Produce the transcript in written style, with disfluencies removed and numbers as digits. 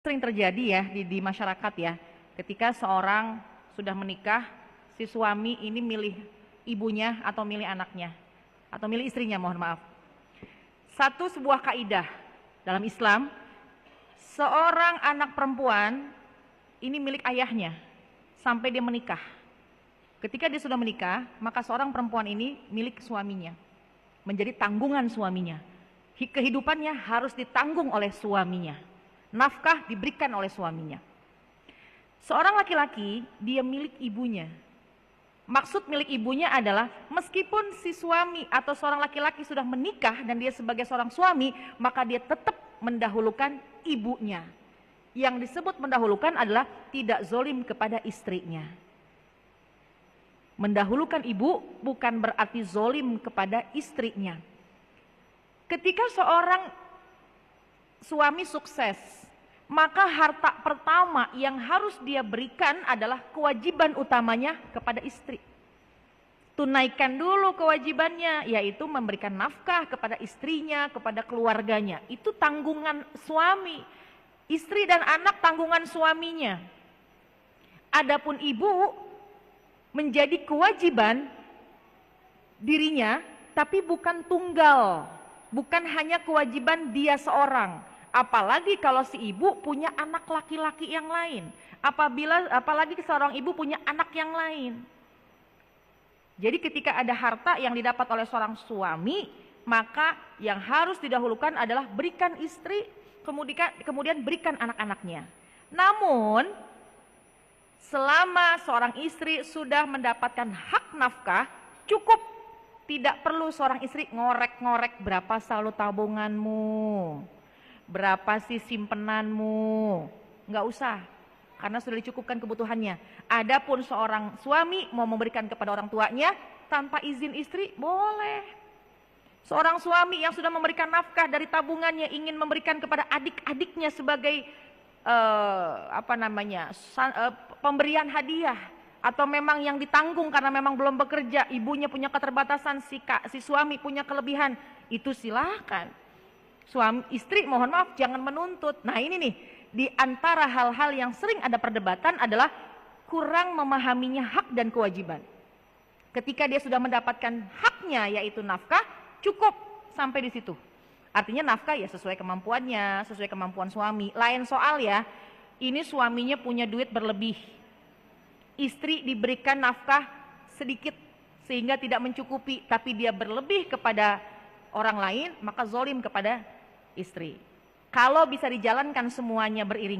Sering terjadi ya di masyarakat ya, ketika seorang sudah menikah, si suami ini milih ibunya atau milih anaknya, atau milih istrinya, mohon maaf. Sebuah kaidah dalam Islam, seorang anak perempuan ini milik ayahnya sampai dia menikah. Ketika dia sudah menikah, maka seorang perempuan ini milik suaminya, menjadi tanggungan suaminya. Kehidupannya harus ditanggung oleh suaminya. Nafkah diberikan oleh suaminya. Seorang laki-laki, dia milik ibunya. Maksud milik ibunya adalah meskipun si suami atau seorang laki-laki sudah menikah dan dia sebagai seorang suami, maka dia tetap mendahulukan ibunya. Yang disebut mendahulukan adalah tidak zolim kepada istrinya. Mendahulukan ibu bukan berarti zolim kepada istrinya. Ketika seorang suami sukses, maka harta pertama yang harus dia berikan adalah kewajiban utamanya kepada istri. Tunaikan dulu kewajibannya, yaitu memberikan nafkah kepada istrinya, kepada keluarganya. Itu tanggungan suami. Istri dan anak tanggungan suaminya. Adapun ibu menjadi kewajiban dirinya, tapi bukan tunggal. Bukan hanya kewajiban dia seorang. Apalagi kalau si ibu punya anak laki-laki yang lain. Apalagi seorang ibu punya anak yang lain. Jadi ketika ada harta yang didapat oleh seorang suami, maka yang harus didahulukan adalah berikan istri, kemudian berikan anak-anaknya. Namun, selama seorang istri sudah mendapatkan hak nafkah, cukup. Tidak perlu seorang istri ngorek-ngorek berapa saldo tabunganmu, berapa sih simpenanmu, nggak usah, karena sudah dicukupkan kebutuhannya. Adapun seorang suami mau memberikan kepada orang tuanya tanpa izin istri, boleh. Seorang suami yang sudah memberikan nafkah dari tabungannya ingin memberikan kepada adik-adiknya sebagai pemberian hadiah, atau memang yang ditanggung karena memang belum bekerja, ibunya punya keterbatasan, si suami punya kelebihan, itu silahkan. Istri mohon maaf jangan menuntut. Nah ini nih, di antara hal-hal yang sering ada perdebatan adalah kurang memahaminya hak dan kewajiban. Ketika dia sudah mendapatkan haknya yaitu nafkah, cukup sampai di situ. Artinya nafkah ya sesuai kemampuannya, sesuai kemampuan suami. Lain soal ya, ini suaminya punya duit berlebih, istri diberikan nafkah sedikit sehingga tidak mencukupi, tapi dia berlebih kepada orang lain, maka zolim kepada istri. Kalau bisa dijalankan semuanya beriringan